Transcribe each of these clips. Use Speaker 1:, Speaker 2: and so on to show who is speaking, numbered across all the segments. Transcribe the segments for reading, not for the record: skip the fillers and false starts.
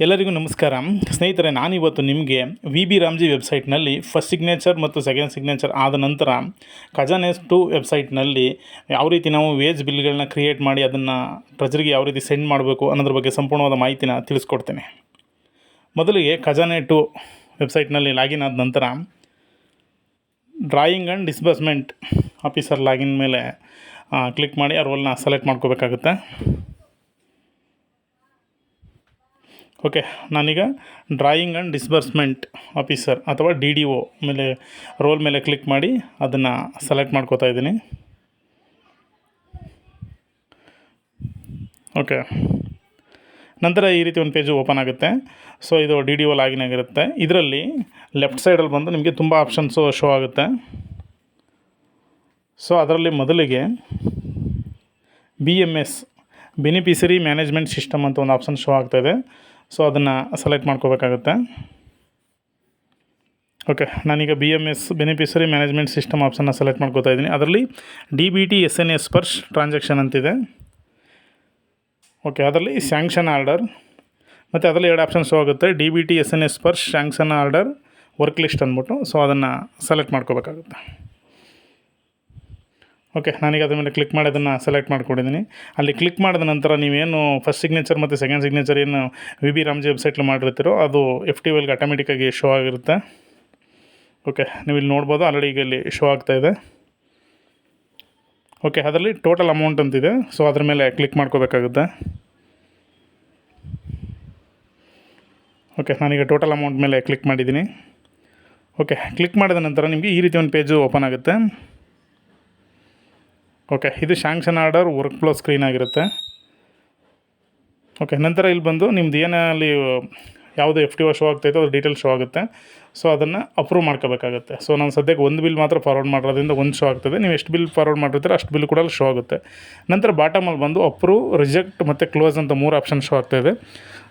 Speaker 1: ಎಲ್ಲರಿಗೂ ನಮಸ್ಕಾರ ಸ್ನೇಹಿತರೆ. ನಾನಿವತ್ತು ನಿಮಗೆ ವಿ ಬಿ ರಾಮ್ಜಿ ವೆಬ್ಸೈಟ್ನಲ್ಲಿ ಫಸ್ಟ್ ಸಿಗ್ನೇಚರ್ ಮತ್ತು ಸೆಕೆಂಡ್ ಸಿಗ್ನೇಚರ್ ಆದ ನಂತರ ಖಜಾನೆ2 ವೆಬ್ಸೈಟ್ನಲ್ಲಿ ಯಾವ ರೀತಿ ನಾವು ವೇಜ್ ಬಿಲ್ಗಳನ್ನ ಕ್ರಿಯೇಟ್ ಮಾಡಿ ಅದನ್ನು ಟ್ರೆಜರಿಗೆ ಯಾವ ರೀತಿ ಸೆಂಡ್ ಮಾಡಬೇಕು ಅನ್ನೋದ್ರ ಬಗ್ಗೆ ಸಂಪೂರ್ಣವಾದ ಮಾಹಿತಿನ ತಿಳಿಸ್ಕೊಡ್ತೇನೆ. ಮೊದಲಿಗೆ ಖಜಾನೆ2 ವೆಬ್ಸೈಟ್ನಲ್ಲಿ ಲಾಗಿನ್ ಆದ ನಂತರ drawing and disbursement officer login ಮೇಲೆ ಕ್ಲಿಕ್ ಮಾಡಿ ಆ ರೋಲ್ನ ಸೆಲೆಕ್ಟ್ ಮಾಡ್ಕೋಬೇಕಾಗುತ್ತೆ. ಓಕೆ, ನಾನೀಗ ಡ್ರಾಯಿಂಗ್ ಆ್ಯಂಡ್ ಡಿಸ್ಬರ್ಸ್ಮೆಂಟ್ ಆಫೀಸರ್ ಅಥವಾ DDO ಮೇಲೆ ರೋಲ್ ಮೇಲೆ ಕ್ಲಿಕ್ ಮಾಡಿ ಅದನ್ನು ಸೆಲೆಕ್ಟ್ ಮಾಡ್ಕೋತಾ ಇದ್ದೀನಿ. ಓಕೆ, ನಂತರ ಈ ರೀತಿ ಒಂದು ಪೇಜು ಓಪನ್ ಆಗುತ್ತೆ. ಸೊ ಇದು DDO ಲಾಗಿನ್ ಆಗಿರುತ್ತೆ. ಇದರಲ್ಲಿ ಲೆಫ್ಟ್ ಸೈಡಲ್ಲಿ ಬಂದು ನಿಮಗೆ ತುಂಬ ಆಪ್ಷನ್ಸು ಶೋ ಆಗುತ್ತೆ. ಸೊ ಅದರಲ್ಲಿ ಮೊದಲಿಗೆ BMS ಬೆನಿಫಿಷರಿ ಮ್ಯಾನೇಜ್ಮೆಂಟ್ ಸಿಸ್ಟಮ್ ಅಂತ ಒಂದು ಆಪ್ಷನ್ ಶೋ ಆಗ್ತಾಯಿದೆ. ಸೊ ಅದನ್ನು ಸೆಲೆಕ್ಟ್ ಮಾಡ್ಕೋಬೇಕಾಗುತ್ತೆ. ಓಕೆ, ನಾನೀಗ BMS ಬೆನಿಫಿಷರಿ ಮ್ಯಾನೇಜ್ಮೆಂಟ್ ಸಿಸ್ಟಮ್ ಆಪ್ಷನ್ನ ಸೆಲೆಕ್ಟ್ ಮಾಡ್ಕೋತಾ ಇದ್ದೀನಿ. ಅದರಲ್ಲಿ DBT SNS ಪರ್ ಟ್ರಾನ್ಸಾಕ್ಷನ್ ಅಂತಿದೆ. ಓಕೆ, ಅದರಲ್ಲಿ ಸ್ಯಾಂಕ್ಷನ್ ಆರ್ಡರ್ ಮತ್ತು ಅದರಲ್ಲಿ 2 ಆಪ್ಷನ್ ಶೋ ಆಗುತ್ತೆ. DBT SNS per sanction order work list ಅಂದ್ಬಿಟ್ಟು. ಸೊ ಅದನ್ನು ಸೆಲೆಕ್ಟ್ ಮಾಡ್ಕೋಬೇಕಾಗುತ್ತೆ. ಓಕೆ, ನಾನೀಗ ಅದ್ರ ಮೇಲೆ ಕ್ಲಿಕ್ ಮಾಡಿ ಅದನ್ನು ಸೆಲೆಕ್ಟ್ ಮಾಡ್ಕೊಂಡಿದ್ದೀನಿ. ಅಲ್ಲಿ ಕ್ಲಿಕ್ ಮಾಡಿದ ನಂತರ ನೀವೇನು ಫಸ್ಟ್ ಸಿಗ್ನೇಚರ್ ಮತ್ತು ಸೆಕೆಂಡ್ ಸಿಗ್ನೇಚರ್ ಏನು ವಿ ಬಿ ರಾಮ್ಜಿ ವೆಬ್ಸೈಟ್ಲಿ ಮಾಡಿರ್ತೀರೋ ಅದು FTOಗೆ ಆಟೋಮೆಟಿಕ್ಕಾಗಿ ಶೋ ಆಗಿರುತ್ತೆ. ಓಕೆ, ನೀವು ಇಲ್ಲಿ ನೋಡ್ಬೋದು, ಆಲ್ರೆಡಿ ಈಗ ಇಲ್ಲಿ ಶೋ ಆಗ್ತಾಯಿದೆ. ಓಕೆ, ಅದರಲ್ಲಿ ಟೋಟಲ್ ಅಮೌಂಟ್ ಅಂತಿದೆ. ಸೊ ಅದ್ರ ಮೇಲೆ ಕ್ಲಿಕ್ ಮಾಡ್ಕೋಬೇಕಾಗುತ್ತೆ. ಓಕೆ, ನಾನೀಗ ಟೋಟಲ್ ಅಮೌಂಟ್ ಮೇಲೆ ಕ್ಲಿಕ್ ಮಾಡಿದ್ದೀನಿ. ಓಕೆ, ಕ್ಲಿಕ್ ಮಾಡಿದ ನಂತರ ನಿಮಗೆ ಈ ರೀತಿ ಒಂದು ಪೇಜು ಓಪನ್ ಆಗುತ್ತೆ. ಓಕೆ, ಇದು sanction order work flow screen ಆಗಿರುತ್ತೆ. ಓಕೆ, ನಂತರ ಇಲ್ಲಿ ಬಂದು ನಿಮ್ದು ಏನಲ್ಲಿ ಯಾವುದು FTO ಶೋ ಆಗ್ತಾಯಿತ್ತು ಅದು ಡೀಟೇಲ್ ಶೋ ಆಗುತ್ತೆ. ಸೊ ಅದನ್ನು ಅಪ್ರೂವ್ ಮಾಡ್ಕೋಬೇಕಾಗುತ್ತೆ. ಸೊ ನಾನು ಸದ್ಯಕ್ಕೆ ಒಂದು ಬಿಲ್ ಮಾತ್ರ ಫಾರ್ವರ್ಡ್ ಮಾಡೋದ್ರಿಂದ ಒಂದು ಶೋ ಆಗ್ತದೆ. ನೀವು ಎಷ್ಟು ಬಿಲ್ ಫಾರ್ವರ್ಡ್ ಮಾಡಿರ್ತೀರೋ ಅಷ್ಟು ಬಿಲ್ ಕೂಡ ಅಲ್ಲಿ ಶೋ ಆಗುತ್ತೆ. ನಂತರ ಬಾಟಮಲ್ಲಿ ಬಂದು ಅಪ್ರೂವ್, ರಿಜೆಕ್ಟ್ ಮತ್ತು ಕ್ಲೋಸ್ ಅಂತ 3 ಆಪ್ಷನ್ ಶೋ ಆಗ್ತಾಯಿದೆ.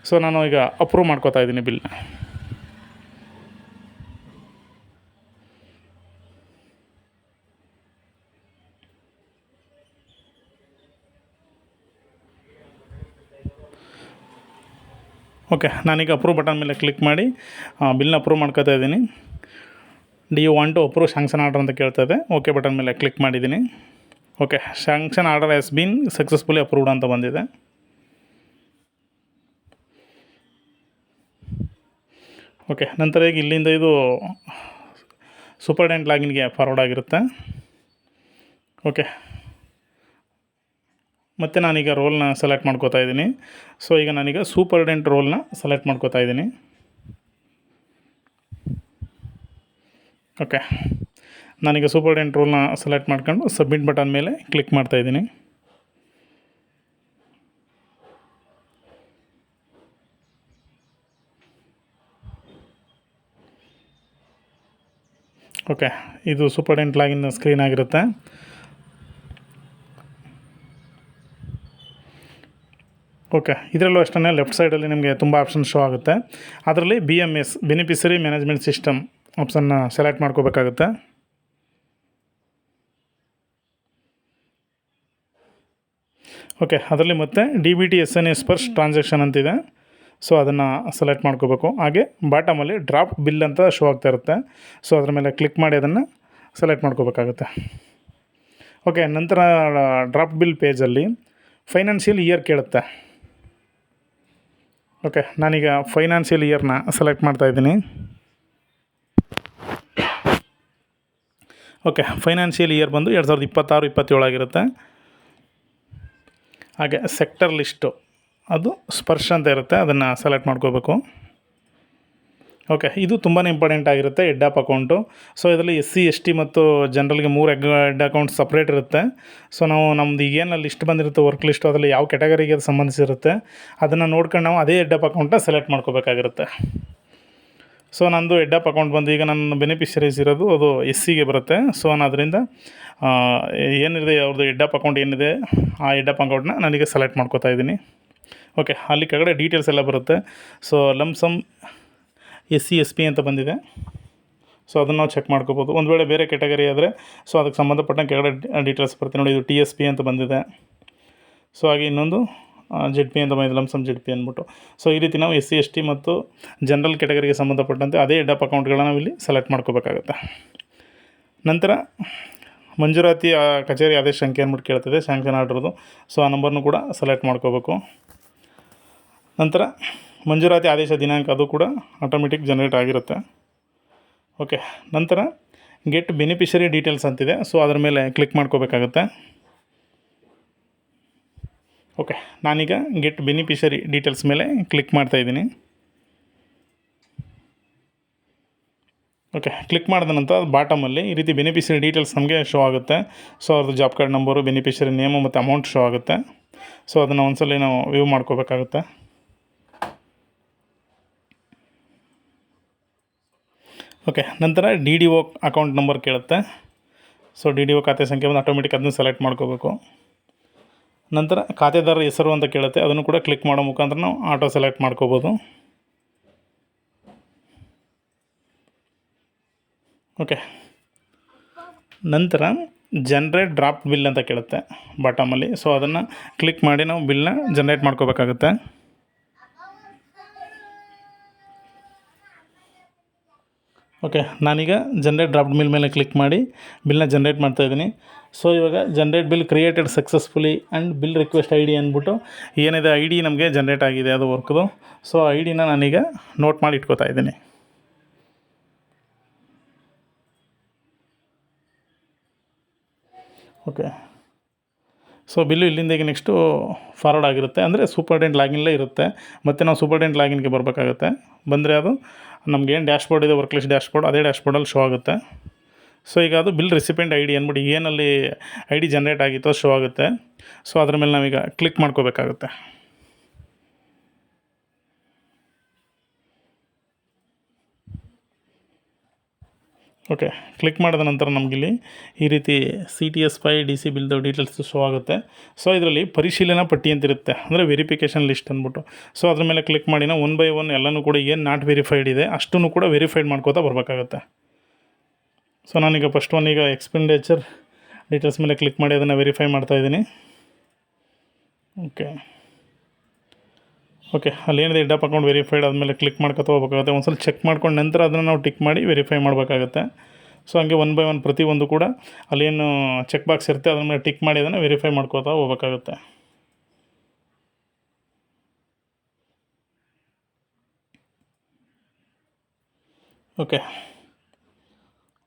Speaker 1: ಸೊ ನಾನು ಈಗ ಅಪ್ರೂವ್ ಮಾಡ್ಕೋತಾ ಇದ್ದೀನಿ ಬಿಲ್ನ. ಓಕೆ, ನಾನೀಗ ಅಪ್ರೂವ್ ಬಟನ್ ಮೇಲೆ ಕ್ಲಿಕ್ ಮಾಡಿ ಬಿಲ್ನ ಅಪ್ರೂವ್ ಮಾಡ್ಕೋತಾ ಇದ್ದೀನಿ. Do you want to approve sanction order ಅಂತ ಕೇಳ್ತದೆ. ಓಕೆ ಬಟನ್ ಮೇಲೆ ಕ್ಲಿಕ್ ಮಾಡಿದ್ದೀನಿ. Okay, sanction order has been successfully approved ಅಂತ ಬಂದಿದೆ. ಓಕೆ, ನಂತರ ಈಗ ಇಲ್ಲಿಂದ ಇದು ಸೂಪರ್ಡೆಂಟ್ ಲಾಗಿನ್ಗೆ ಫಾರ್ವರ್ಡ್ ಆಗಿರುತ್ತೆ. ಓಕೆ, ಮತ್ತು ನಾನೀಗ ರೋಲ್ನ ಸೆಲೆಕ್ಟ್ ಮಾಡ್ಕೋತಾ ಇದ್ದೀನಿ. ಸೊ ಈಗ ನಾನೀಗ ಸೂಪರ್ಡೆಂಟ್ ರೋಲ್ನ ಸೆಲೆಕ್ಟ್ ಮಾಡ್ಕೋತಾ ಇದ್ದೀನಿ. ಓಕೆ, ನಾನೀಗ ಸೂಪರ್ಡೆಂಟ್ ರೋಲ್ನ ಸೆಲೆಕ್ಟ್ ಮಾಡ್ಕೊಂಡು ಸಬ್ಮಿಟ್ ಬಟನ್ ಮೇಲೆ ಕ್ಲಿಕ್ ಮಾಡ್ತಾಯಿದ್ದೀನಿ. ಓಕೆ, ಇದು ಸೂಪರ್ಡೆಂಟ್ ಲಾಗಿನ್ ಸ್ಕ್ರೀನ್ ಆಗಿರುತ್ತೆ. ಓಕೆ, ಇದರಲ್ಲೂ ಅಷ್ಟೇ ಲೆಫ್ಟ್ ಸೈಡಲ್ಲಿ ನಿಮಗೆ ತುಂಬ ಆಪ್ಷನ್ ಶೋ ಆಗುತ್ತೆ. ಅದರಲ್ಲಿ BMS ಬೆನಿಫಿಷರಿ ಮ್ಯಾನೇಜ್ಮೆಂಟ್ ಸಿಸ್ಟಮ್ ಆಪ್ಷನ್ನ ಸೆಲೆಕ್ಟ್ ಮಾಡ್ಕೋಬೇಕಾಗುತ್ತೆ. ಓಕೆ, ಅದರಲ್ಲಿ ಮತ್ತೆ DBT SNS ಪರ್ ಟ್ರಾನ್ಸಾಕ್ಷನ್ ಅಂತಿದೆ. ಸೊ ಅದನ್ನು ಸೆಲೆಕ್ಟ್ ಮಾಡ್ಕೋಬೇಕು. ಹಾಗೆ ಬಾಟಮಲ್ಲಿ ಡ್ರಾಫ್ಟ್ ಬಿಲ್ ಅಂತ ಶೋ ಆಗ್ತಾ ಇರುತ್ತೆ. ಸೊ ಅದ್ರ ಮೇಲೆ ಕ್ಲಿಕ್ ಮಾಡಿ ಅದನ್ನು ಸೆಲೆಕ್ಟ್ ಮಾಡ್ಕೋಬೇಕಾಗುತ್ತೆ. ಓಕೆ, ನಂತರ ಡ್ರಾಫ್ಟ್ ಬಿಲ್ ಪೇಜಲ್ಲಿ ಫೈನಾನ್ಷಿಯಲ್ ಇಯರ್ ಕೇಳುತ್ತೆ. ಓಕೆ, ನಾನೀಗ ಫೈನಾನ್ಷಿಯಲ್ ಇಯರ್ನ ಸೆಲೆಕ್ಟ್ ಮಾಡ್ತಾಯಿದ್ದೀನಿ. ಓಕೆ, ಫೈನಾನ್ಷಿಯಲ್ ಇಯರ್ ಬಂದು 2026-27 ಆಗಿರುತ್ತೆ. ಹಾಗೆ ಸೆಕ್ಟರ್ ಲಿಸ್ಟು ಅದು ಸ್ಪರ್ಶ ಅಂತ ಇರುತ್ತೆ, ಅದನ್ನು ಸೆಲೆಕ್ಟ್ ಮಾಡ್ಕೋಬೇಕು. ಓಕೆ, ಇದು ತುಂಬಾ ಇಂಪಾರ್ಟೆಂಟ್ ಆಗಿರುತ್ತೆ, ಹೆಡ್ ಆಫ್ ಅಕೌಂಟು. ಸೊ ಇದರಲ್ಲಿ SC ST ಮತ್ತು ಜನರಲ್ಗೆ 3 ಹೆಡ್ ಅಕೌಂಟ್ ಸಪ್ರೇಟ್ ಇರುತ್ತೆ. ಸೊ ನಾವು ನಮ್ದು ಈಗೇನು ಲಿಸ್ಟ್ ಬಂದಿರುತ್ತೆ ವರ್ಕ್ ಲಿಸ್ಟು, ಅದರಲ್ಲಿ ಯಾವ ಕ್ಯಾಟಗರಿಗೆ ಅದು ಸಂಬಂಧಿಸಿರುತ್ತೆ ಅದನ್ನು ನೋಡ್ಕೊಂಡು ನಾವು ಅದೇ ಹೆಡ್ ಆಫ್ ಅಕೌಂಟನ್ನ ಸೆಲೆಕ್ಟ್ ಮಾಡ್ಕೋಬೇಕಾಗಿರುತ್ತೆ. ಸೊ ನಂದು ಹೆಡ್ ಆಫ್ ಅಕೌಂಟ್ ಬಂದು ಈಗ ನನ್ನ ಬೆನಿಫಿಷರೀಸ್ ಇರೋದು ಅದು SCಗೆ ಬರುತ್ತೆ. ಸೊ ನಾನು ಅದರಿಂದ ಏನಿದೆ ಅವ್ರದ್ದು ಹೆಡ್ ಆಫ್ ಅಕೌಂಟ್ ಏನಿದೆ ಆ ಹೆಡ್ ಆಫ್ ಅಕೌಂಟನ್ನ ನಾನೀಗ ಸೆಲೆಕ್ಟ್ ಮಾಡ್ಕೋತಾ ಇದ್ದೀನಿ. ಓಕೆ, ಅಲ್ಲಿ ಕೆಳಗಡೆ ಡೀಟೇಲ್ಸ್ ಎಲ್ಲ ಬರುತ್ತೆ. ಸೊ ಲಮ್ಸಮ್ SC SP ಅಂತ ಬಂದಿದೆ. ಸೊ ಅದನ್ನು ನಾವು ಚೆಕ್ ಮಾಡ್ಕೋಬೋದು. ಒಂದು ವೇಳೆ ಬೇರೆ ಕ್ಯಾಟಗರಿ ಆದರೆ ಸೊ ಅದಕ್ಕೆ ಸಂಬಂಧಪಟ್ಟಂಗೆ ಕೆಳಗಡೆ ಡೀಟೇಲ್ಸ್ ಬರುತ್ತೆ ನೋಡಿ. ಇದು TSP ಅಂತ ಬಂದಿದೆ. ಸೊ ಹಾಗೆ ಇನ್ನೊಂದು ಜೆಡ್ ಪಿ ಅಂತ ಬಂದಿದೆ, ಲಂಸಮ್ ಜೆಡ್ ಪಿ ಅಂದ್ಬಿಟ್ಟು. ಸೊ ಈ ರೀತಿ ನಾವು SC ST ಮತ್ತು ಜನರಲ್ ಕ್ಯಾಟಗರಿಗೆ ಸಂಬಂಧಪಟ್ಟಂತೆ ಅದೇ ಹೆಡ್ ಆಫ್ ಅಕೌಂಟ್ಗಳನ್ನ ನಾವು ಇಲ್ಲಿ ಸೆಲೆಕ್ಟ್ ಮಾಡ್ಕೋಬೇಕಾಗುತ್ತೆ. ನಂತರ ಮಂಜೂರಾತಿ ಕಚೇರಿ ಆದೇಶ ಸಂಖ್ಯೆ ಅಂದ್ಬಿಟ್ಟು ಕೇಳ್ತದೆ, ಸ್ಯಾಂಕ್ಷನ್ ಆರ್ಡ್ರದು. ಸೊ ಆ ನಂಬರ್ನು ಕೂಡ ಸೆಲೆಕ್ಟ್ ಮಾಡ್ಕೋಬೇಕು. ನಂತರ ಮಂಜೂರಾತಿ ಆದೇಶ ದಿನಾಂಕ ಅದು ಕೂಡ ಆಟೋಮೆಟಿಕ್ ಜನರೇಟ್ ಆಗಿರುತ್ತೆ. ಓಕೆ, ನಂತರ ಗೆಟ್ ಬೆನಿಫಿಷರಿ ಡೀಟೇಲ್ಸ್ ಅಂತಿದೆ. ಸೊ ಅದ್ರ ಮೇಲೆ ಕ್ಲಿಕ್ ಮಾಡ್ಕೋಬೇಕಾಗುತ್ತೆ. ಓಕೆ, ನಾನೀಗ ಗೆಟ್ ಬೆನಿಫಿಷರಿ ಡೀಟೇಲ್ಸ್ ಮೇಲೆ ಕ್ಲಿಕ್ ಮಾಡ್ತಾಯಿದ್ದೀನಿ. ಓಕೆ, ಕ್ಲಿಕ್ ಮಾಡಿದ ನಂತರ ಬಾಟಮಲ್ಲಿ ಈ ರೀತಿ ಬೆನಿಫಿಷರಿ ಡೀಟೇಲ್ಸ್ ನಮಗೆ ಶೋ ಆಗುತ್ತೆ. ಸೊ ಅವ್ರದ್ದು job card number, beneficiary name ಮತ್ತು ಅಮೌಂಟ್ ಶೋ ಆಗುತ್ತೆ. ಸೊ ಅದನ್ನು ಒಂದ್ಸಲ ನಾವು ವ್ಯೂ ಮಾಡ್ಕೋಬೇಕಾಗುತ್ತೆ. ಓಕೆ, ನಂತರ DDO ಅಕೌಂಟ್ ನಂಬರ್ ಕೇಳುತ್ತೆ. ಸೊ DDO ಖಾತೆ ಸಂಖ್ಯೆ ಬಂದು ಆಟೋಮೆಟಿಕ್ ಅದನ್ನು ಸೆಲೆಕ್ಟ್ ಮಾಡ್ಕೋಬೇಕು. ನಂತರ ಖಾತೆದಾರರ ಹೆಸರು ಅಂತ ಕೇಳುತ್ತೆ, ಅದನ್ನು ಕೂಡ ಕ್ಲಿಕ್ ಮಾಡೋ ಮುಖಾಂತರ ನಾವು ಆಟೋ ಸೆಲೆಕ್ಟ್ ಮಾಡ್ಕೋಬೋದು. ಓಕೆ, ನಂತರ ಜನ್ರೇಟ್ ಡ್ರಾಫ್ಟ್ ಬಿಲ್ ಅಂತ ಕೇಳುತ್ತೆ ಬಾಟಮಲ್ಲಿ. ಸೊ ಅದನ್ನು ಕ್ಲಿಕ್ ಮಾಡಿ ನಾವು ಬಿಲ್ನ ಜನ್ರೇಟ್ ಮಾಡ್ಕೋಬೇಕಾಗುತ್ತೆ. ಓಕೆ, ನಾನೀಗ ಜನ್ರೇಟ್ ಡ್ರಾಫ್ಟ್ ಬಿಲ್ ಮೇಲೆ ಕ್ಲಿಕ್ ಮಾಡಿ ಬಿಲ್ನ ಜನ್ರೇಟ್ ಮಾಡ್ತಾಯಿದ್ದೀನಿ. ಸೊ ಇವಾಗ generate bill created successfully and bill request ID ಅಂದ್ಬಿಟ್ಟು ಏನಿದೆ ID ನಮಗೆ ಜನ್ರೇಟ್ ಆಗಿದೆ ಅದು ವರ್ಕ್ದು. ಸೊ ID ನಾನೀಗ ನೋಟ್ ಮಾಡಿ ಇಟ್ಕೋತಾ ಇದ್ದೀನಿ. ಓಕೆ, ಸೊ ಬಿಲ್ಲು ಇಲ್ಲಿಂದ ಈಗ ನೆಕ್ಸ್ಟು ಫಾರ್ವರ್ಡ್ ಆಗಿರುತ್ತೆ, ಅಂದರೆ ಸೂಪರ್ಡೆಂಟ್ ಲಾಗಿನ್ಲೇ ಇರುತ್ತೆ. ಮತ್ತು ನಾವು ಸೂಪರ್ಡೆಂಟ್ ಲಾಗಿನ್ಗೆ ಬರಬೇಕಾಗುತ್ತೆ. ಬಂದರೆ ಅದು ನಮಗೇನು ಡ್ಯಾಶ್ಬೋರ್ಡ್ ಇದೆ, ವರ್ಕ್ಲಿಸ್ಟ್ ಡ್ಯಾಶ್ಬೋರ್ಡ್, ಅದೇ ಡ್ಯಾಶ್ಬೋರ್ಡಲ್ಲಿ ಶೋ ಆಗುತ್ತೆ. ಸೊ ಈಗ ಅದು ಬಿಲ್ ರಿಸಿಪೆಂಟ್ ID ಅಂದ್ಬಿಟ್ಟು ಏನಲ್ಲಿ ID ಜನ್ರೇಟ್ ಆಗಿತ್ತೋ ಶೋ ಆಗುತ್ತೆ. ಸೊ ಅದ್ರ ಮೇಲೆ ನಾವೀಗ ಕ್ಲಿಕ್ ಮಾಡ್ಕೋಬೇಕಾಗುತ್ತೆ. ಓಕೆ, ಕ್ಲಿಕ್ ಮಾಡಿದ ನಂತರ ನಮಗಿಲ್ಲಿ ಈ ರೀತಿ CTS ಫೈ DC ಬಿಲ್ದು ಡೀಟೇಲ್ಸ್ ಶೋ ಆಗುತ್ತೆ. ಸೊ ಇದರಲ್ಲಿ ಪರಿಶೀಲನಾ ಪಟ್ಟಿ ಅಂತಿರುತ್ತೆ, ಅಂದರೆ ವೆರಿಫಿಕೇಷನ್ ಲಿಸ್ಟ್ ಅಂದ್ಬಿಟ್ಟು. ಸೊ ಅದ್ರ ಮೇಲೆ ಕ್ಲಿಕ್ ಮಾಡಿ ನಾವು 1 by 1 ಎಲ್ಲನೂ ಕೂಡ ಏನು ನಾಟ್ ವೆರಿಫೈಡ್ ಇದೆ ಅಷ್ಟನ್ನು ಕೂಡ ವೆರಿಫೈಡ್ ಮಾಡ್ಕೋತಾ ಬರಬೇಕಾಗುತ್ತೆ. ಸೊ ನಾನೀಗ ಫಸ್ಟ್ ಒನ್ ಈಗ ಎಕ್ಸ್ಪೆಂಡಿಚರ್ ಡೀಟೇಲ್ಸ್ ಮೇಲೆ ಕ್ಲಿಕ್ ಮಾಡಿ ಅದನ್ನು ವೆರಿಫೈ ಮಾಡ್ತಾಯಿದ್ದೀನಿ. ಓಕೆ, ಅಲ್ಲೇನಿದೆ ಹೆಡ್ ಆಫ್ ಅಕೌಂಟ್ ವೆರಿಫೈಡ್ ಆದಮೇಲೆ ಕ್ಲಿಕ್ ಮಾಡ್ಕೊತಾ ಹೋಗ್ಬೇಕಾಗುತ್ತೆ. ಒಂದು ಸಲ ಚೆಕ್ ಮಾಡ್ಕೊಂಡು ನಂತರ ಅದನ್ನು ನಾವು ಟಿಕ್ ಮಾಡಿ ವೆರಿಫೈ ಮಾಡಬೇಕಾಗುತ್ತೆ. ಸೊ ಹಂಗೆ 1 by 1 ಪ್ರತಿಯೊಂದು ಕೂಡ ಅಲ್ಲೇನು ಚೆಕ್ ಬಾಕ್ಸ್ ಇರುತ್ತೆ ಅದ್ರ ಮೇಲೆ ಟಿಕ್ ಮಾಡಿ ಅದನ್ನು ವೆರಿಫೈ ಮಾಡ್ಕೋತಾ ಹೋಗ್ಬೇಕಾಗುತ್ತೆ. ಓಕೆ,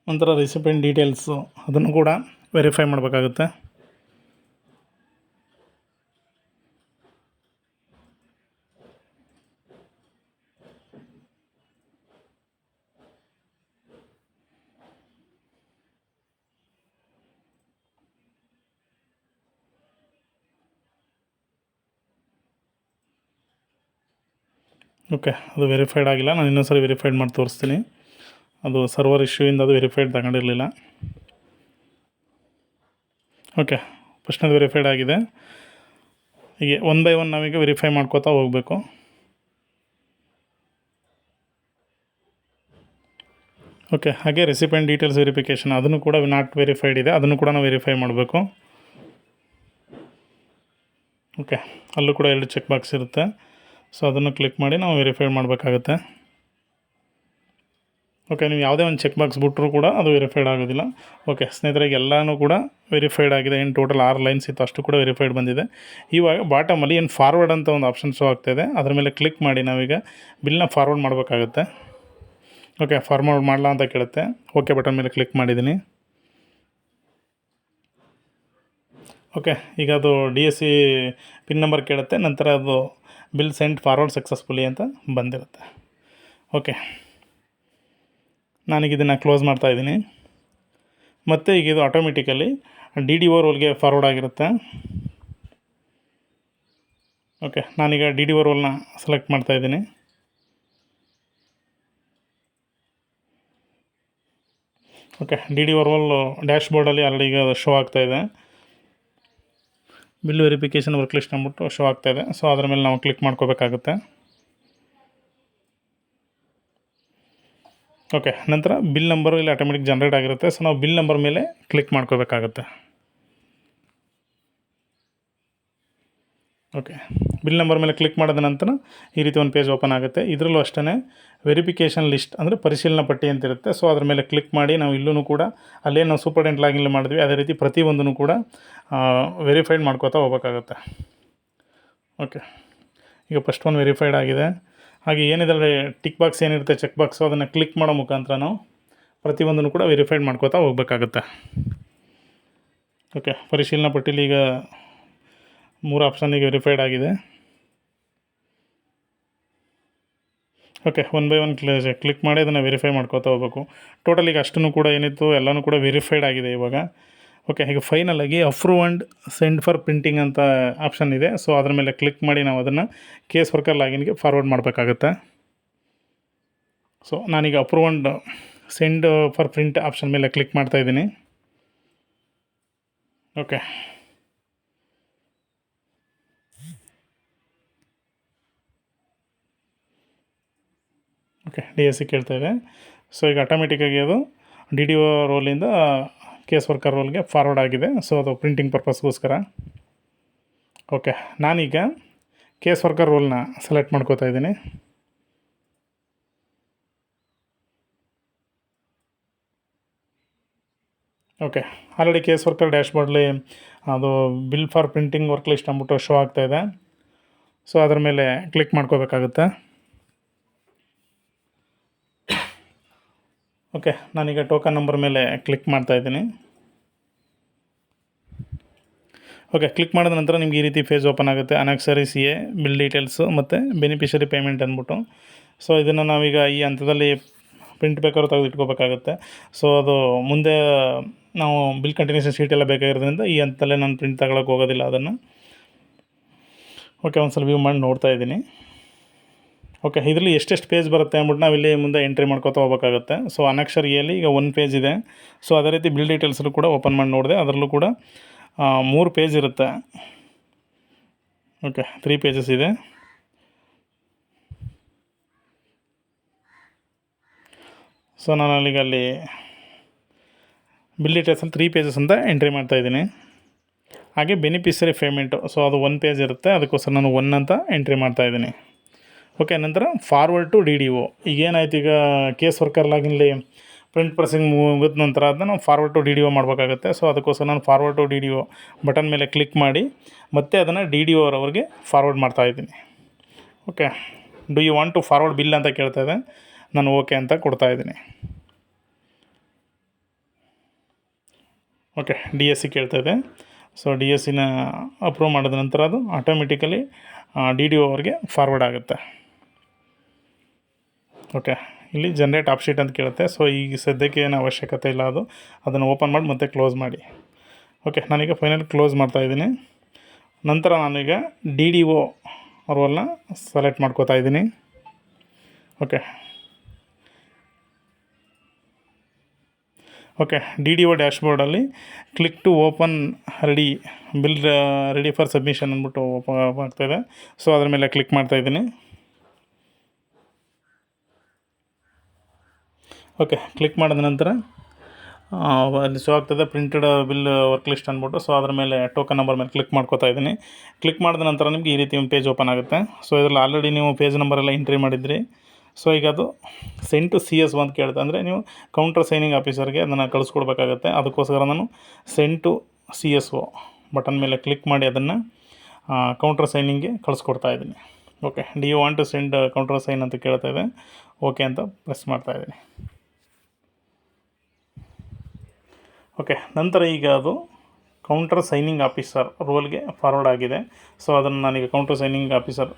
Speaker 1: ನಂತರ ರಿಸಿಪೆಂಟ್ ಡೀಟೇಲ್ಸು ಅದನ್ನು ಕೂಡ ವೆರಿಫೈ ಮಾಡಬೇಕಾಗುತ್ತೆ. ಓಕೆ, ಅದು ವೆರಿಫೈಡ್ ಆಗಿಲ್ಲ. ನಾನು ಇನ್ನೊಂದು ಸರಿ ವೆರಿಫೈಡ್ ಮಾಡಿ ತೋರಿಸ್ತೀನಿ. ಅದು ಸರ್ವರ್ ಇಶ್ಯೂಯಿಂದ ಅದು ವೆರಿಫೈಡ್ ತಗೊಂಡಿರಲಿಲ್ಲ. ಓಕೆ, ಫಸ್ಟ್ನೇದು ವೆರಿಫೈಡ್ ಆಗಿದೆ. ಹೀಗೆ 1 by 1 ನಾವೀಗ ವೆರಿಫೈ ಮಾಡ್ಕೋತಾ ಹೋಗಬೇಕು. ಓಕೆ, ಹಾಗೆ ರೆಸಿಪೆಂಟ್ ಡೀಟೇಲ್ಸ್ ವೆರಿಫಿಕೇಷನ್ ಅದನ್ನು ಕೂಡ ನಾಟ್ ವೆರಿಫೈಡ್ ಇದೆ, ಅದನ್ನು ಕೂಡ ನಾವು ವೆರಿಫೈ ಮಾಡಬೇಕು. ಓಕೆ, ಅಲ್ಲೂ ಕೂಡ 2 ಚೆಕ್ ಬಾಕ್ಸ್ ಇರುತ್ತೆ. ಸೊ ಅದನ್ನು ಕ್ಲಿಕ್ ಮಾಡಿ ನಾವು ವೆರಿಫೈ ಮಾಡಬೇಕಾಗುತ್ತೆ. ಓಕೆ, ನೀವು ಯಾವುದೇ ಒಂದು ಚೆಕ್ ಬಾಕ್ಸ್ ಬಿಟ್ಟರೂ ಕೂಡ ಅದು ವೆರಿಫೈಡ್ ಆಗೋದಿಲ್ಲ. ಓಕೆ ಸ್ನೇಹಿತರೆ, ಎಲ್ಲನೂ ಕೂಡ ವೆರಿಫೈಡ್ ಆಗಿದೆ. ಏನು ಟೋಟಲ್ 6 ಲೈನ್ಸ್ ಇತ್ತು ಅಷ್ಟು ಕೂಡ ವೆರಿಫೈಡ್ ಬಂದಿದೆ. ಇವಾಗ ಬಾಟಮಲ್ಲಿ ಏನು ಫಾರ್ವರ್ಡ್ ಅಂತ ಒಂದು ಆಪ್ಷನ್ ಶೋ ಆಗ್ತಾಯಿದೆ, ಅದ್ರ ಮೇಲೆ ಕ್ಲಿಕ್ ಮಾಡಿ ನಾವೀಗ ಬಿಲ್ನ ಫಾರ್ವರ್ಡ್ ಮಾಡಬೇಕಾಗುತ್ತೆ. ಓಕೆ, ಫಾರ್ವರ್ಡ್ ಮಾಡಲ್ಲ ಅಂತ ಕೇಳುತ್ತೆ. ಓಕೆ ಬಟನ್ ಮೇಲೆ ಕ್ಲಿಕ್ ಮಾಡಿದ್ದೀನಿ. ಓಕೆ, ಈಗ ಅದು DSC ಪಿನ್ ನಂಬರ್ ಕೇಳುತ್ತೆ. ನಂತರ ಅದು ಬಿಲ್ ಸೆಂಡ್ ಫಾರ್ವರ್ಡ್ ಸಕ್ಸಸ್ಫುಲಿ ಅಂತ ಬಂದಿರುತ್ತೆ. ಓಕೆ, ನಾನೀಗ ಇದನ್ನು ಕ್ಲೋಸ್ ಮಾಡ್ತಾಯಿದ್ದೀನಿ. ಮತ್ತು ಈಗ ಇದು ಆಟೋಮೆಟಿಕಲಿ DDO ರೋಲ್ಗೆ ಫಾರ್ವರ್ಡ್ ಆಗಿರುತ್ತೆ. ಓಕೆ, ನಾನೀಗ DDO ರೋಲ್ನ ಸೆಲೆಕ್ಟ್ ಮಾಡ್ತಾಯಿದ್ದೀನಿ. ಓಕೆ, DDO ರೋಲ್ ಡ್ಯಾಶ್ಬೋರ್ಡಲ್ಲಿ ಆಲ್ರೆಡಿ ಈಗ ಶೋ ಆಗ್ತಾಯಿದೆ. ಬಿಲ್ ವೆರಿಫಿಕೇಷನ್ ವರ್ಕ್ ಲಿಸ್ಟ್ ಅಂದ್ಬಿಟ್ಟು ಶೋ ಆಗ್ತಾಯಿದೆ. ಸೊ ಅದ್ರ ಮೇಲೆ ನಾವು ಕ್ಲಿಕ್ ಮಾಡ್ಕೋಬೇಕಾಗುತ್ತೆ. ಓಕೆ, ನಂತರ ಬಿಲ್ ನಂಬರು ಇಲ್ಲಿ ಆಟೋಮೆಟಿಕ್ ಜನ್ರೇಟ್ ಆಗಿರುತ್ತೆ. ಸೊ ನಾವು ಬಿಲ್ ನಂಬರ್ ಮೇಲೆ ಕ್ಲಿಕ್ ಮಾಡ್ಕೋಬೇಕಾಗುತ್ತೆ. ಓಕೆ, ಬಿಲ್ ನಂಬರ್ ಮೇಲೆ ಕ್ಲಿಕ್ ಮಾಡಿದ ನಂತರ ಈ ರೀತಿ ಒಂದು ಪೇಜ್ ಓಪನ್ ಆಗುತ್ತೆ. ಇದರಲ್ಲೂ ಅಷ್ಟೇ ವೆರಿಫಿಕೇಷನ್ ಲಿಸ್ಟ್ ಅಂದರೆ ಪರಿಶೀಲನಾ ಪಟ್ಟಿ ಅಂತ ಇರುತ್ತೆ. ಸೊ ಅದ್ರ ಮೇಲೆ ಕ್ಲಿಕ್ ಮಾಡಿ ನಾವು ಇಲ್ಲೂ ಕೂಡ ಅಲ್ಲೇನು ನಾವು ಸೂಪರ್ಡೆಂಟ್ ಲಾಗಿನ್ ಮಾಡಿದ್ವಿ ಅದೇ ರೀತಿ ಪ್ರತಿಯೊಂದನ್ನು ಕೂಡ ವೆರಿಫೈಡ್ ಮಾಡ್ಕೋತಾ ಹೋಗ್ಬೇಕಾಗುತ್ತೆ. ಓಕೆ, ಈಗ ಫಸ್ಟ್ ಒನ್ ವೆರಿಫೈಡ್ ಆಗಿದೆ. ಹಾಗೆ ಏನಿದೆ ಟಿಕ್ ಬಾಕ್ಸ್ ಏನಿರುತ್ತೆ ಚೆಕ್ ಬಾಕ್ಸು ಅದನ್ನು ಕ್ಲಿಕ್ ಮಾಡೋ ಮುಖಾಂತರ ನಾವು ಪ್ರತಿಯೊಂದನ್ನು ಕೂಡ ವೆರಿಫೈಡ್ ಮಾಡ್ಕೋತಾ ಹೋಗ್ಬೇಕಾಗುತ್ತೆ. ಓಕೆ, ಪರಿಶೀಲನಾ ಪಟ್ಟಿಲಿ ಈಗ 3 ಆಪ್ಷನ್ನಿಗೆ ವೆರಿಫೈಡ್ ಆಗಿದೆ. Okay, one by one click ಮಾಡಿ ಅದನ್ನು ವೆರಿಫೈ ಮಾಡ್ಕೋತಾ ಹೋಗ್ಬೇಕು. ಟೋಟಲ್ ಈಗ ಅಷ್ಟನ್ನು ಕೂಡ ಏನಿತ್ತು ಎಲ್ಲನೂ ಕೂಡ ವೆರಿಫೈಡ್ ಆಗಿದೆ ಇವಾಗ. ಓಕೆ, ಈಗ ಫೈನಲಾಗಿ approve and send for printing ಅಂತ ಆಪ್ಷನ್ ಇದೆ. ಸೊ ಅದ್ರ ಮೇಲೆ ಕ್ಲಿಕ್ ಮಾಡಿ ನಾವು ಅದನ್ನು ಕೇಸ್ ವರ್ಕರ್ ಲಾಗಿನ್ಗೆ ಫಾರ್ವರ್ಡ್ ಮಾಡಬೇಕಾಗತ್ತೆ. ಸೊ ನಾನೀಗ approve and send for print option ಮೇಲೆ ಕ್ಲಿಕ್ ಮಾಡ್ತಾಯಿದ್ದೀನಿ. ಓಕೆ, DSC ಕೇಳ್ತಾಯಿದೆ. ಸೊ ಈಗ ಆಟೋಮೆಟಿಕ್ಕಾಗಿ ಅದು DDO ರೋಲಿಂದ ಕೇಸ್ ವರ್ಕರ್ ರೋಲ್ಗೆ ಫಾರ್ವರ್ಡ್ ಆಗಿದೆ. ಸೊ ಅದು ಪ್ರಿಂಟಿಂಗ್ ಪರ್ಪಸ್ಗೋಸ್ಕರ. ಓಕೆ, ನಾನೀಗ ಕೇಸ್ ವರ್ಕರ್ ರೋಲ್ನ ಸೆಲೆಕ್ಟ್ ಮಾಡ್ಕೋತಾ ಇದ್ದೀನಿ. ಓಕೆ, ಆಲ್ರೆಡಿ ಕೇಸ್ ವರ್ಕರ್ ಡ್ಯಾಶ್ಬೋರ್ಡ್ಲಿ ಅದು bill for printing work list ಅಂದ್ಬಿಟ್ಟು ಶೋ ಆಗ್ತಾಯಿದೆ. ಸೊ ಅದ್ರ ಮೇಲೆ ಕ್ಲಿಕ್ ಮಾಡ್ಕೋಬೇಕಾಗುತ್ತೆ. ಓಕೆ, ನಾನೀಗ ಟೋಕನ್ ನಂಬರ್ ಮೇಲೆ ಕ್ಲಿಕ್ ಮಾಡ್ತಾಯಿದ್ದೀನಿ. ಓಕೆ, ಕ್ಲಿಕ್ ಮಾಡಿದ ನಂತರ ನಿಮ್ಗೆ ಈ ರೀತಿ ಪೇಜ್ ಓಪನ್ ಆಗುತ್ತೆ. ಅನೆಕ್ಸರಿ CA ಬಿಲ್ ಡೀಟೇಲ್ಸು ಮತ್ತು ಬೆನಿಫಿಷರಿ ಪೇಮೆಂಟ್ ಅಂದ್ಬಿಟ್ಟು. ಸೊ ಇದನ್ನು ನಾವೀಗ ಈ ಹಂತದಲ್ಲಿ ಪ್ರಿಂಟ್ ಬೇಕಾದ್ರೂ ತೆಗೆದು ಇಟ್ಕೋಬೇಕಾಗುತ್ತೆ. ಸೊ ಅದು ಮುಂದೆ ನಾವು ಬಿಲ್ ಕಂಟಿನ್ಯೂಷನ್ ಶೀಟ್ ಎಲ್ಲ ಬೇಕಾಗಿರೋದ್ರಿಂದ ಈ ಹಂತದಲ್ಲೇ ನಾನು ಪ್ರಿಂಟ್ ತಗೊಳಕ್ಕೆ ಹೋಗೋದಿಲ್ಲ ಅದನ್ನು. ಓಕೆ, ಒಂದು ಸಲ ವ್ಯೂ ಮಾಡಿ ನೋಡ್ತಾ ಇದ್ದೀನಿ. ಓಕೆ, ಇದರಲ್ಲಿ ಎಷ್ಟೆಷ್ಟು ಪೇಜ್ ಬರುತ್ತೆ ಅಂದ್ಬಿಟ್ಟು ನಾವು ಇಲ್ಲಿ ಮುಂದೆ ಎಂಟ್ರಿ ಮಾಡ್ಕೊತಾ ಹೋಗ್ಬೇಕಾಗುತ್ತೆ. ಸೊ ಅನಕ್ಷರ್ ಎಲ್ಲಿ ಈಗ 1 ಪೇಜ್ ಇದೆ. ಸೊ ಅದೇ ರೀತಿ ಬಿಲ್ ಡೀಟೇಲ್ಸಲ್ಲೂ ಕೂಡ ಓಪನ್ ಮಾಡಿ ನೋಡಿದೆ, ಅದರಲ್ಲೂ ಕೂಡ 3 ಪೇಜ್ ಇರುತ್ತೆ. ಓಕೆ, 3 ಪೇಜಸ್ ಇದೆ. ಸೊ ನಾನು ಅಲ್ಲಿ ಬಿಲ್ ಡೀಟೇಲ್ಸಲ್ಲಿ 3 ಪೇಜಸ್ ಅಂತ ಎಂಟ್ರಿ ಮಾಡ್ತಾಯಿದ್ದೀನಿ. ಹಾಗೆ ಬೆನಿಫಿಷರಿ ಪೇಮೆಂಟು ಸೊ ಅದು 1 ಪೇಜ್ ಇರುತ್ತೆ, ಅದಕ್ಕೋಸ್ಕರ ನಾನು 1 ಅಂತ ಎಂಟ್ರಿ ಮಾಡ್ತಾಯಿದ್ದೀನಿ. ಓಕೆ, ನಂತರ ಫಾರ್ವರ್ಡ್ ಟು DDO. ಈಗೇನಾಯ್ತು, ಈಗ ಕೇಸ್ ವರ್ಕರ್ ಲಾಗಿನ್ಲಿ ಪ್ರಿಂಟ್ ಪ್ರೆಸ್ಸಿಂಗ್ ಮುಗಿದ ನಂತರ ಅದನ್ನ ನಾವು ಫಾರ್ವರ್ಡ್ ಟು DDO ಮಾಡಬೇಕಾಗುತ್ತೆ. ಸೊ ಅದಕ್ಕೋಸ್ಕರ ನಾನು ಫಾರ್ವರ್ಡ್ ಟು DDO ಬಟನ್ ಮೇಲೆ ಕ್ಲಿಕ್ ಮಾಡಿ ಮತ್ತೆ ಅದನ್ನು DDO ಅವರಿಗೆ ಫಾರ್ವರ್ಡ್ ಮಾಡ್ತಾಯಿದ್ದೀನಿ. Okay, do you want to forward bill ಅಂತ ಕೇಳ್ತಾಯಿದೆ. ನಾನು ಓಕೆ ಅಂತ ಕೊಡ್ತಾಯಿದ್ದೀನಿ. ಓಕೆ, DSC ಕೇಳ್ತಾಯಿದೆ. ಸೊ DSCನ ಅಪ್ರೂವ್ ಮಾಡಿದ ನಂತರ ಅದು ಆಟೋಮೆಟಿಕಲಿ DDO ಅವ್ರಿಗೆ ಫಾರ್ವರ್ಡ್ ಆಗುತ್ತೆ. ಓಕೆ, ಇಲ್ಲಿ ಜನ್ರೇಟ್ ಆಪ್ ಶೀಟ್ ಅಂತ ಕೇಳುತ್ತೆ. ಸೊ ಈಗ ಸದ್ಯಕ್ಕೆ ಏನು ಅವಶ್ಯಕತೆ ಇಲ್ಲ, ಅದನ್ನು ಓಪನ್ ಮಾಡಿ ಮತ್ತೆ ಕ್ಲೋಸ್ ಮಾಡಿ. ಓಕೆ, ನಾನೀಗ ಫೈನಲ್ ಕ್ಲೋಸ್ ಮಾಡ್ತಾಯಿದ್ದೀನಿ. ನಂತರ ನಾನೀಗ DDO ರೋಲ್ನ ಸೆಲೆಕ್ಟ್ ಮಾಡ್ಕೋತಾ ಇದ್ದೀನಿ. ಓಕೆ, DDO ಡ್ಯಾಶ್ಬೋರ್ಡಲ್ಲಿ click to open bill ready for submission ಅಂದ್ಬಿಟ್ಟು ಓಪನ್ ಆಗ್ತಾಯಿದೆ. ಸೊ ಅದ್ರ ಮೇಲೆ ಕ್ಲಿಕ್ ಮಾಡ್ತಾಯಿದ್ದೀನಿ. ಓಕೆ, ಕ್ಲಿಕ್ ಮಾಡಿದ ನಂತರ ಅಲ್ಲಿ ಶೋ ಆಗ್ತದೆ ಪ್ರಿಂಟೆಡ್ ಬಿಲ್ ವರ್ಕ್ ಲಿಸ್ಟ್ ಅಂದ್ಬಿಟ್ಟು. ಸೊ ಅದ್ರ ಮೇಲೆ ಟೋಕನ್ ನಂಬರ್ ಮೇಲೆ ಕ್ಲಿಕ್ ಮಾಡ್ಕೋತಾ ಇದ್ದೀನಿ. ಕ್ಲಿಕ್ ಮಾಡಿದ ನಂತರ ನಿಮಗೆ ಈ ರೀತಿ ಒಂದು ಪೇಜ್ ಓಪನ್ ಆಗುತ್ತೆ. ಸೊ ಇದರಲ್ಲಿ ಆಲ್ರೆಡಿ ನೀವು ಪೇಜ್ ನಂಬರ್ ಎಲ್ಲ ಎಂಟ್ರಿ ಮಾಡಿದ್ರಿ. ಸೊ ಈಗ ಅದು ಸೆಂಡ್ ಟು CS ಅಂತ ಕೇಳುತ್ತೆ, ಅಂದರೆ ನೀವು ಕೌಂಟರ್ ಸೈನಿಂಗ್ ಆಫೀಸರ್ಗೆ ಅದನ್ನು ಕಳಿಸ್ಕೊಡ್ಬೇಕಾಗತ್ತೆ. ಅದಕ್ಕೋಸ್ಕರ ನಾನು ಸೆಂಡ್ ಟು CSO ಬಟನ್ ಮೇಲೆ ಕ್ಲಿಕ್ ಮಾಡಿ ಅದನ್ನು ಕೌಂಟರ್ ಸೈನಿಂಗ್ಗೆ ಕಳಿಸ್ಕೊಡ್ತಾ ಇದ್ದೀನಿ. Okay, do you want to send counter sign ಅಂತ ಕೇಳ್ತಾ ಇದೆ. ಓಕೆ ಅಂತ ಪ್ರೆಸ್ ಮಾಡ್ತಾಯಿದ್ದೀನಿ. ಓಕೆ, ನಂತರ ಈಗ ಅದು ಕೌಂಟರ್ ಸೈನಿಂಗ್ ಆಫೀಸರ್ ರೋಲ್ಗೆ ಫಾರ್ವರ್ಡ್ ಆಗಿದೆ. ಸೊ ಅದನ್ನು ನಾನೀಗ ಕೌಂಟರ್ ಸೈನಿಂಗ್ ಆಫೀಸರ್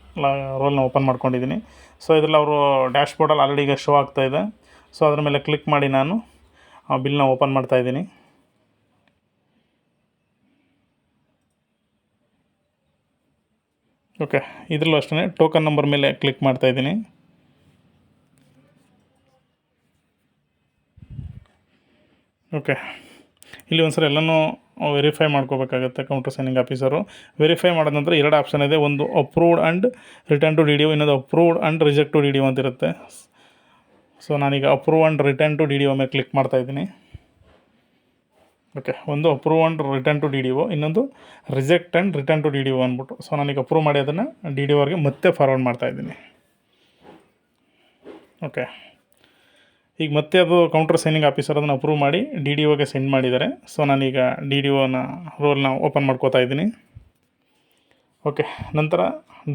Speaker 1: ರೋಲ್ನ ಓಪನ್ ಮಾಡ್ಕೊಂಡಿದ್ದೀನಿ. ಸೊ ಇದರಲ್ಲಿ ಅವರು ಡ್ಯಾಶ್ಬೋರ್ಡಲ್ಲಿ ಆಲ್ರೆಡಿ ಈಗ ಶೋ ಆಗ್ತಾಯಿದೆ. ಸೊ ಅದ್ರ ಮೇಲೆ ಕ್ಲಿಕ್ ಮಾಡಿ ನಾನು ಬಿಲ್ನ ಓಪನ್ ಮಾಡ್ತಾಯಿದ್ದೀನಿ. ಓಕೆ, ಇದರಲ್ಲೂ ಅಷ್ಟೇ ಟೋಕನ್ ನಂಬರ್ ಮೇಲೆ ಕ್ಲಿಕ್ ಮಾಡ್ತಾಯಿದ್ದೀನಿ. ಓಕೆ, ಇಲ್ಲಿ ಒಂದು ಸಲ ಎಲ್ಲನೂ ವೆರಿಫೈ ಮಾಡ್ಕೋಬೇಕಾಗುತ್ತೆ ಕೌಂಟರ್ ಸೈನಿಂಗ್ ಆಫೀಸರು. ವೆರಿಫೈ ಮಾಡಿದ ನಂತರ 2 ಆಪ್ಷನ್ ಇದೆ, ಒಂದು approved and return to DDO, ಇನ್ನೊಂದು approved and reject to DDO ಅಂತ ಇರುತ್ತೆ. ಸೊ ನಾನೀಗ approve and return to DDO ಮೇಲೆ ಕ್ಲಿಕ್ ಮಾಡ್ತಾಯಿದ್ದೀನಿ. ಓಕೆ, ಒಂದು approve and return to D D O, ಇನ್ನೊಂದು reject and return to D D O ಅಂದ್ಬಿಟ್ಟು. ಸೊ ನಾನೀಗ ಅಪ್ರೂವ್ ಮಾಡಿ ಅದನ್ನು ಡಿ ಡಿ ಒರ್ಗೆ ಮತ್ತೆ ಫಾರ್ವರ್ಡ್ ಮಾಡ್ತಾಯಿದ್ದೀನಿ. ಓಕೆ, ಈಗ ಮತ್ತೆ ಅದು ಕೌಂಟರ್ ಸೈನಿಂಗ್ ಆಫೀಸರ್ ಅದನ್ನು ಅಪ್ರೂವ್ ಮಾಡಿ ಡಿ ಡಿ ಒಗೆ ಸೆಂಡ್ ಮಾಡಿದ್ದಾರೆ. ಸೊ ನಾನೀಗ ಡಿ ಡಿ ಒನ ರೋಲ್ನ ಓಪನ್ ಮಾಡ್ಕೋತಾ ಇದ್ದೀನಿ. ಓಕೆ, ನಂತರ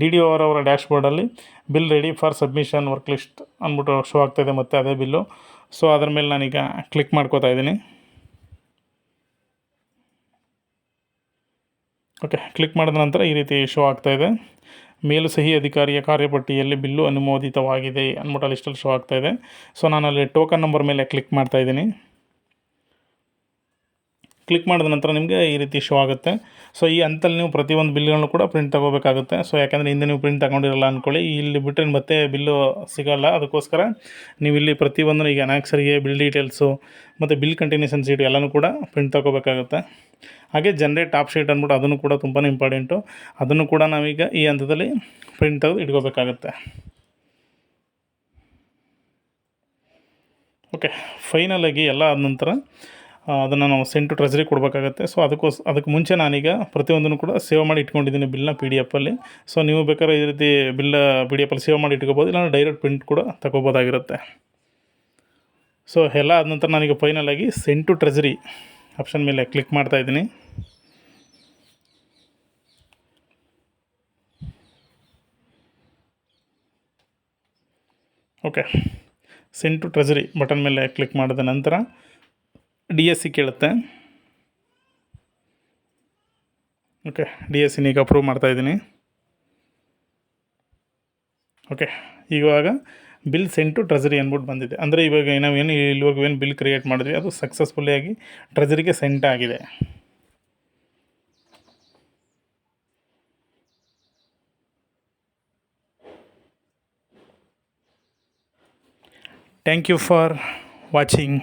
Speaker 1: ಡಿ ಡಿ ಒ ಅವರ ಡ್ಯಾಶ್ ಬೋರ್ಡಲ್ಲಿ bill ready for submission work list ಅಂದ್ಬಿಟ್ಟು ಶೋ ಆಗ್ತಾಯಿದೆ, ಮತ್ತು ಅದೇ ಬಿಲ್ಲು. ಸೊ ಅದ್ರ ಮೇಲೆ ನಾನೀಗ ಕ್ಲಿಕ್ ಮಾಡ್ಕೋತಾ ಇದ್ದೀನಿ. ಓಕೆ, ಕ್ಲಿಕ್ ಮಾಡಿದ ನಂತರ ಈ ರೀತಿ ಶೋ ಆಗ್ತಾಯಿದೆ. ಮೇಲು ಸಹಿ ಅಧಿಕಾರಿಯ ಕಾರ್ಯಪಟ್ಟಿಯಲ್ಲಿ ಬಿಲ್ಲು ಅನುಮೋದಿತವಾಗಿದೆ ಅಂದ್ಬಿಟ್ಟು ಲಿಸ್ಟಲ್ಲಿ ಶೋ ಆಗ್ತಾಯಿದೆ. ಸೊ ನಾನಲ್ಲಿ ಟೋಕನ್ ನಂಬರ್ ಮೇಲೆ ಕ್ಲಿಕ್ ಮಾಡ್ತಾಯಿದ್ದೀನಿ. ಕ್ಲಿಕ್ ಮಾಡಿದ ನಂತರ ನಿಮಗೆ ಈ ರೀತಿ ಶೋ ಆಗುತ್ತೆ. ಸೊ ಈ ಹಂತಲ್ಲಿ ನೀವು ಪ್ರತಿಯೊಂದು ಬಿಲ್ಗಳನ್ನು ಕೂಡ ಪ್ರಿಂಟ್ ತೊಗೋಬೇಕಾಗುತ್ತೆ. ಸೊ ಯಾಕೆಂದರೆ ಹಿಂದೆ ನೀವು ಪ್ರಿಂಟ್ ತಗೊಂಡಿರಲ್ಲ ಅಂದ್ಕೊಳ್ಳಿ, ಇಲ್ಲಿ ಬಿಟ್ಟರೆ ಮತ್ತೆ ಬಿಲ್ಲು ಸಿಗೋಲ್ಲ. ಅದಕ್ಕೋಸ್ಕರ ನೀವು ಇಲ್ಲಿ ಪ್ರತಿಯೊಂದು ಈಗ ಅನಾಕ್ಸರಿಗೆ ಬಿಲ್ ಡೀಟೇಲ್ಸು ಮತ್ತು ಬಿಲ್ ಕಂಟಿನ್ಯೂಷನ್ ಶೀಟ್ ಎಲ್ಲನೂ ಕೂಡ ಪ್ರಿಂಟ್ ತೊಗೋಬೇಕಾಗುತ್ತೆ. ಹಾಗೆ ಜನ್ರೇಟ್ ಟಾಪ್ ಶೀಟ್ ಅಂದ್ಬಿಟ್ಟು ಅದನ್ನು ಕೂಡ ತುಂಬಾ ಇಂಪಾರ್ಟೆಂಟು. ಅದನ್ನು ಕೂಡ ನಾವೀಗ ಈ ಹಂತದಲ್ಲಿ ಪ್ರಿಂಟ್ ತೆಗೆದು ಇಟ್ಕೋಬೇಕಾಗುತ್ತೆ. ಓಕೆ, ಫೈನಲಾಗಿ ಎಲ್ಲ ಆದ ನಂತರ ಅದನ್ನು ನಾವು ಸೆಂಡ್ ಟು ಟ್ರೆಜರಿ ಕೊಡಬೇಕಾಗತ್ತೆ. ಸೊ ಅದಕ್ಕೆ ಮುಂಚೆ ನಾನೀಗ ಪ್ರತಿಯೊಂದನ್ನು ಕೂಡ ಸೇವ್ ಮಾಡಿ ಇಟ್ಕೊಂಡಿದ್ದೀನಿ ಬಿಲ್ನ PDF-ಅಲ್ಲಿ. ಸೊ ನೀವು ಬೇಕಾದ್ರೆ ಈ ರೀತಿ ಬಿಲ್ PDF-ಅಲ್ಲಿ ಸೇವ್ ಮಾಡಿ ಇಟ್ಕೋಬೋದು, ಇಲ್ಲ ಡೈರೆಕ್ಟ್ ಪ್ರಿಂಟ್ ಕೂಡ ತಗೋಬೋದಾಗಿರುತ್ತೆ. ಸೊ ಎಲ್ಲ ಆದ ನಂತರ ನಾನೀಗ ಫೈನಲಾಗಿ ಸೆಂಡ್ ಟು ಟ್ರೆಜರಿ ಆಪ್ಷನ್ ಮೇಲೆ ಕ್ಲಿಕ್ ಮಾಡ್ತಾಯಿದ್ದೀನಿ. Okay, send to treasury button ಮೇಲೆ ಕ್ಲಿಕ್ ಮಾಡಿದ ನಂತರ DSC ಕೇಳುತ್ತೆ. ಓಕೆ, DSCನ ಈಗ ಅಪ್ರೂವ್ ಮಾಡ್ತಾಯಿದ್ದೀನಿ. ಓಕೆ, ಇವಾಗ ಬಿಲ್ ಸೆಂಡ್ ಟು ಟ್ರೆಜರಿ ಅಂದ್ಬಿಟ್ಟು ಬಂದಿದೆ. ಅಂದರೆ ಇವಾಗ ನಾವೇನು ಇಲ್ಲಿವರೆಗೂ ಏನು ಬಿಲ್ ಕ್ರಿಯೇಟ್ ಮಾಡಿದ್ವಿ ಅದು ಸಕ್ಸಸ್ಫುಲ್ಲಿಯಾಗಿ ಟ್ರೆಜರಿಗೆ ಸೆಂಡ್ ಆಗಿದೆ. Thank you for watching.